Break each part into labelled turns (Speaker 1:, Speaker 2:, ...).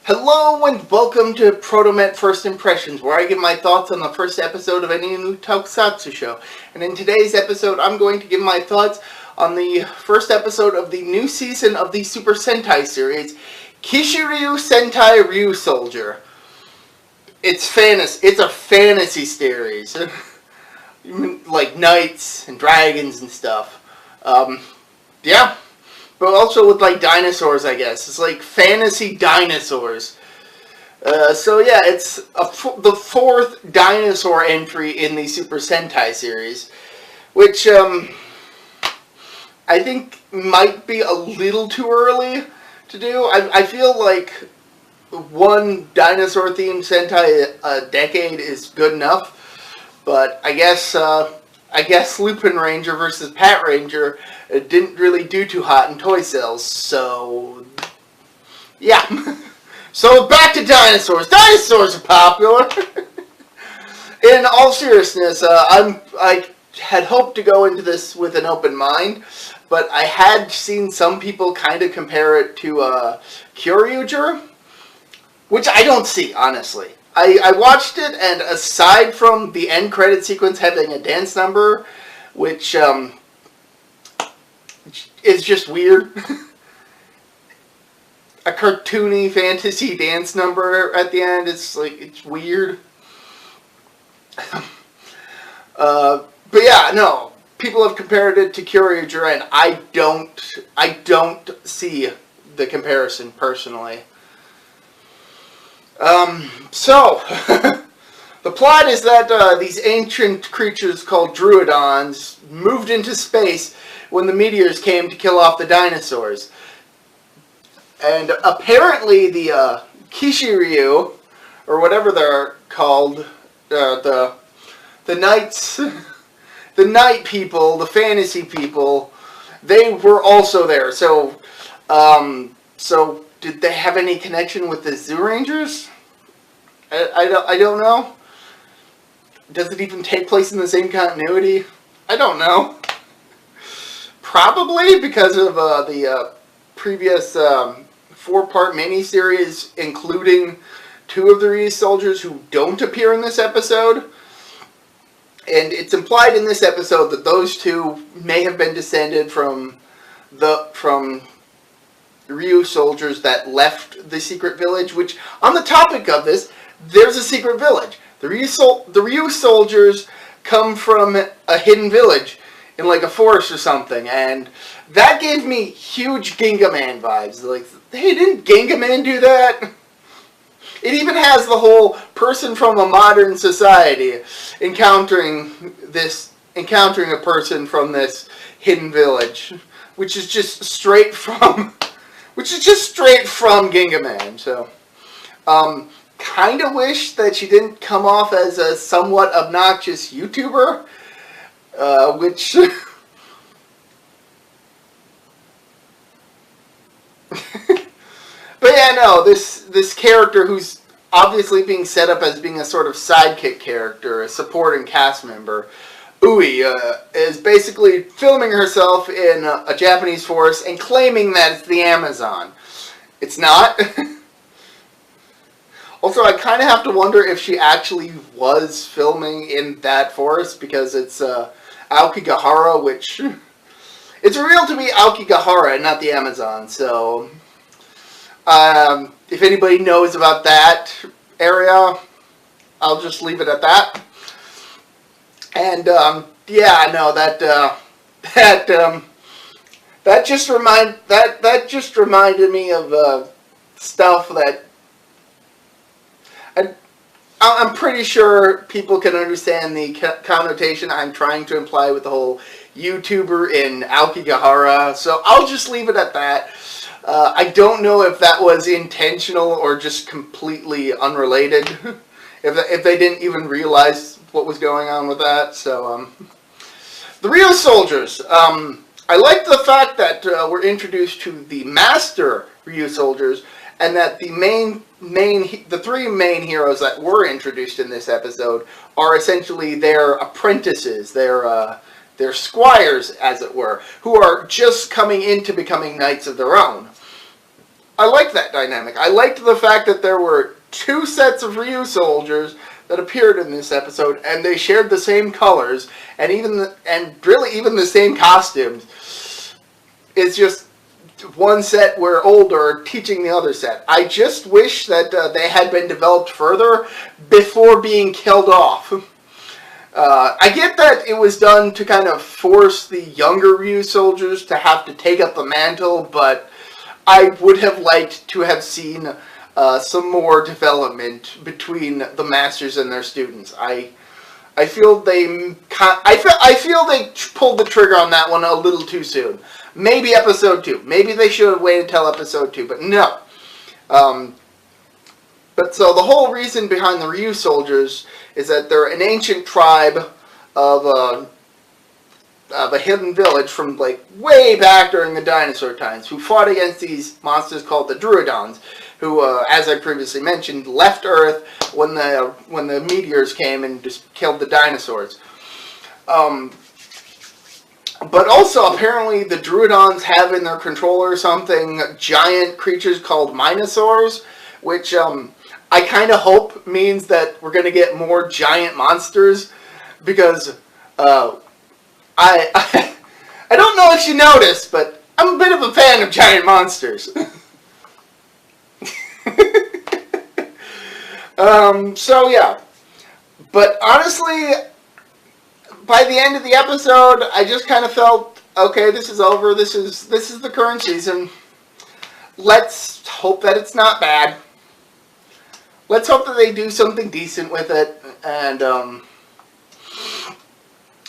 Speaker 1: Hello and welcome to ProtoMet's First Impressions, where I give my thoughts on the first episode of any new tokusatsu show. And in today's episode, I'm going to give my thoughts on the first episode of the new season of the Super Sentai series, Kishiryuu Sentai RyuSoulger. It's a fantasy series, like knights and dragons and stuff. Yeah. But also with, like, dinosaurs, I guess. It's like fantasy dinosaurs. So yeah, it's the fourth dinosaur entry in the Super Sentai series. Which, I think might be a little too early to do. I feel like one dinosaur-themed Sentai a decade is good enough. But I guess Lupin Ranger versus Pat Ranger didn't really do too hot in toy sales, so yeah. So back to dinosaurs. Dinosaurs are popular. In all seriousness, I had hoped to go into this with an open mind, but I had seen some people kind of compare it to Kishiryuu, which I don't see, honestly. I watched it, and aside from the end credit sequence having a dance number, which is just weird. A cartoony fantasy dance number at the end, it's weird. But yeah, no. People have compared it to Kishiryuu, and I don't see the comparison personally. So, the plot is that these ancient creatures called Druidons moved into space when the meteors came to kill off the dinosaurs. And apparently the Kishiryuu, or whatever they're called, the knights, the night people, the fantasy people, they were also there. So, so did they have any connection with the Zyurangers? I don't know. Does it even take place in the same continuity? I don't know. Probably because of the previous 4-part miniseries, including 2 of the RyuSoulgers who don't appear in this episode. And it's implied in this episode that those 2 may have been descended from RyuSoulgers that left the secret village, which, on the topic of this, there's a secret village. The RyuSoulgers come from a hidden village in like a forest or something, and that gave me huge Ginga Man vibes. Like, hey, didn't Ginga Man do that? It even has the whole person from a modern society encountering a person from this hidden village, which is just straight from Ginga Man. So, kind of wish that she didn't come off as a somewhat obnoxious YouTuber, which but yeah, no, this character who's obviously being set up as being a sort of sidekick character, a supporting cast member, Ui, is basically filming herself in a Japanese forest and claiming that it's the Amazon. It's not. Also, I kind of have to wonder if she actually was filming in that forest, because it's Aokigahara, which... It's real to be Aokigahara and not the Amazon, so... if anybody knows about that area, I'll just leave it at that. And, yeah, no, that just reminded me of, stuff that I'm pretty sure people can understand the connotation I'm trying to imply with the whole YouTuber in Aokigahara, so I'll just leave it at that. I don't know if that was intentional or just completely unrelated, if they didn't even realize what was going on with that. So, the RyuSoulgers. I like the fact that we're introduced to the master RyuSoulgers, and that the the 3 main heroes that were introduced in this episode are essentially their apprentices, their squires, as it were, who are just coming into becoming knights of their own. I liked that dynamic. I liked the fact that there were two sets of RyuSoulgers that appeared in this episode, and they shared the same colors, and really even the same costumes. It's just one set were older teaching the other set. I just wish that they had been developed further before being killed off. I get that it was done to kind of force the younger RyuSoulgers to have to take up the mantle, but I would have liked to have seen some more development between the masters and their students. I feel they pulled the trigger on that one a little too soon. Maybe episode 2. Maybe they should have waited till episode 2, but no. But so the whole reason behind the RyuSoulgers is that they're an ancient tribe of a hidden village from like way back during the dinosaur times, who fought against these monsters called the Druidons, who, as I previously mentioned, left Earth when the meteors came and just killed the dinosaurs. But also, apparently, the Druidons have in their control or something giant creatures called Minosaurs, which I kind of hope means that we're going to get more giant monsters, because I don't know if you noticed, but I'm a bit of a fan of giant monsters. So yeah. But honestly, by the end of the episode, I just kind of felt, okay, this is over. This is the current season. Let's hope that it's not bad. Let's hope that they do something decent with it. And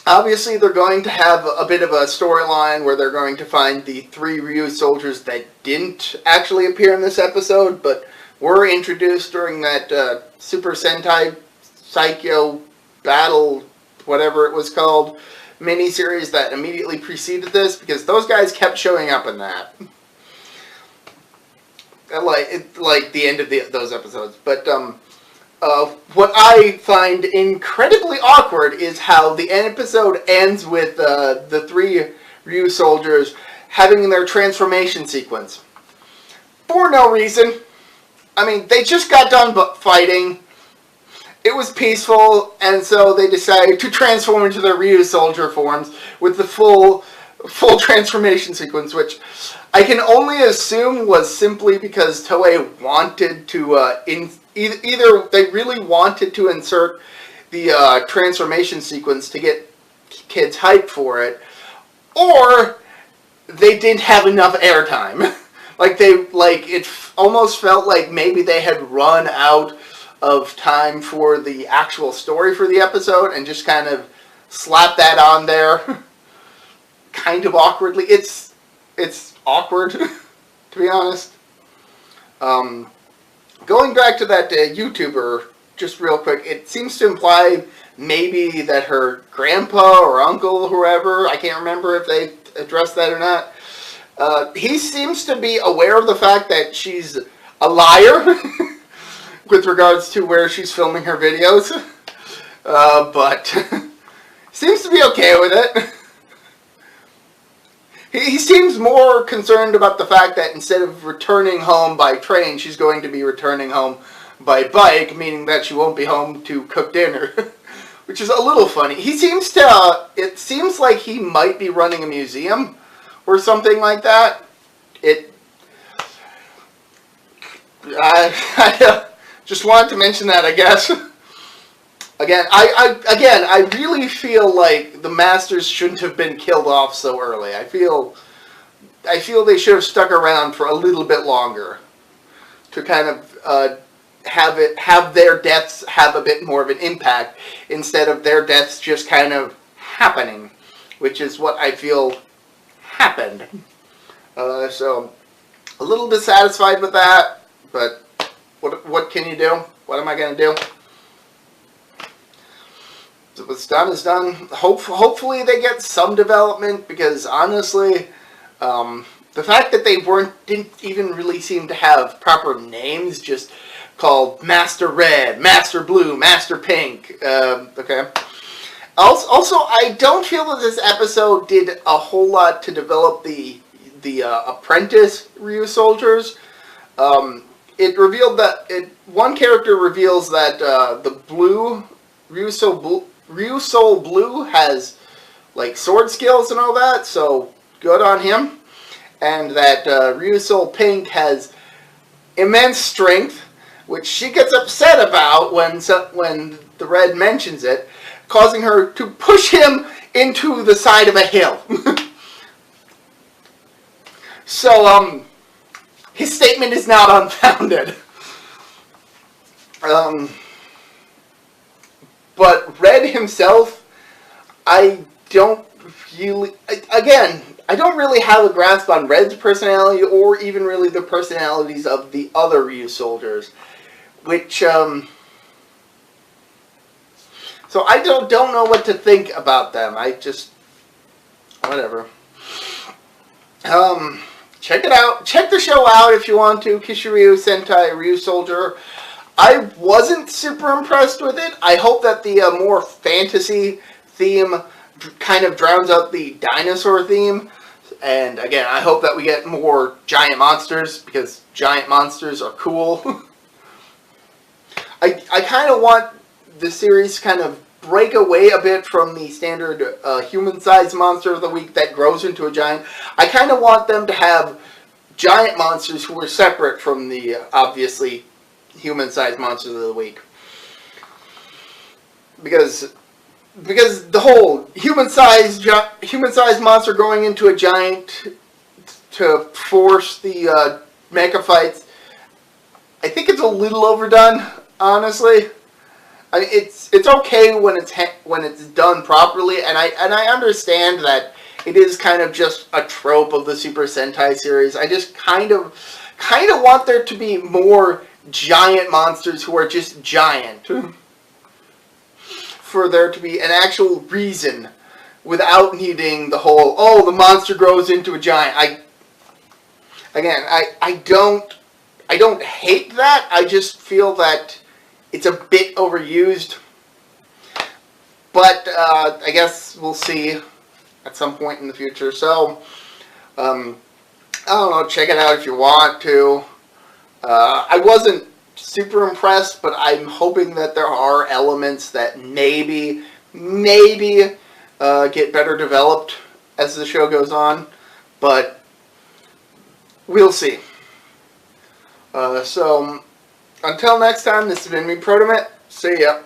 Speaker 1: obviously, they're going to have a bit of a storyline where they're going to find the 3 RyuSoulgers that didn't actually appear in this episode, but were introduced during that Super Sentai Psycho Battle, whatever it was called, miniseries that immediately preceded this, because those guys kept showing up in that. Like the end of those episodes. But what I find incredibly awkward is how the episode ends with the 3 RyuSoulgers having their transformation sequence. For no reason. I mean, they just got done fighting. It was peaceful, and so they decided to transform into their RyuSoulger forms with the full transformation sequence, which I can only assume was simply because Toei wanted to either they really wanted to insert the transformation sequence to get kids hyped for it, or they didn't have enough airtime. It almost felt like maybe they had run out of time for the actual story for the episode and just kind of slapped that on there kind of awkwardly. It's awkward, to be honest. Going back to that YouTuber, just real quick, it seems to imply maybe that her grandpa or uncle or whoever, I can't remember if they addressed that or not, he seems to be aware of the fact that she's a liar with regards to where she's filming her videos, but seems to be okay with it. He seems more concerned about the fact that instead of returning home by train, she's going to be returning home by bike, meaning that she won't be home to cook dinner, which is a little funny. He seems to, it seems like he might be running a museum or something like that. I just wanted to mention that, I guess. Again, I really feel like the Masters shouldn't have been killed off so early. I feel they should have stuck around for a little bit longer to kind of have their deaths have a bit more of an impact instead of their deaths just kind of happening, which is what I feel happened. So a little dissatisfied with that, but what can you do? What am I going to do? What's done is done. Hopefully they get some development, because honestly, the fact that they didn't even really seem to have proper names, just called Master Red, Master Blue, Master Pink. Okay. Also, I don't feel that this episode did a whole lot to develop the apprentice RyuSoulgers. it revealed that one character reveals that the blue RyuSoul Blue has like sword skills and all that, so good on him. And that RyuSoul Pink has immense strength, which she gets upset about when the red mentions it, causing her to push him into the side of a hill. So, his statement is not unfounded. But Red himself, I don't really have a grasp on Red's personality or even really the personalities of the other RyuSoulgers, which, so I don't know what to think about them. I just, whatever. Check it out. Check the show out if you want to. Kishiryuu Sentai RyuSoulger. I wasn't super impressed with it. I hope that the more fantasy theme kind of drowns out the dinosaur theme. And again, I hope that we get more giant monsters, because giant monsters are cool. I kind of want the series to kind of break away a bit from the standard human-sized monster of the week that grows into a giant. I kind of want them to have giant monsters who are separate from the, obviously, human-sized monsters of the week. Because the whole human-sized monster growing into a giant to force the mecha fights, I think it's a little overdone, honestly. I mean, it's okay when it's done properly, and I understand that it is kind of just a trope of the Super Sentai series. I just kind of want there to be more giant monsters who are just giant, for there to be an actual reason without needing the whole, oh, the monster grows into a giant. I don't hate that. I just feel that it's a bit overused, but I guess we'll see at some point in the future. So, I don't know, check it out if you want to. I wasn't super impressed, but I'm hoping that there are elements that maybe get better developed as the show goes on, but we'll see. So, until next time, this has been me, ProtoMet. See ya.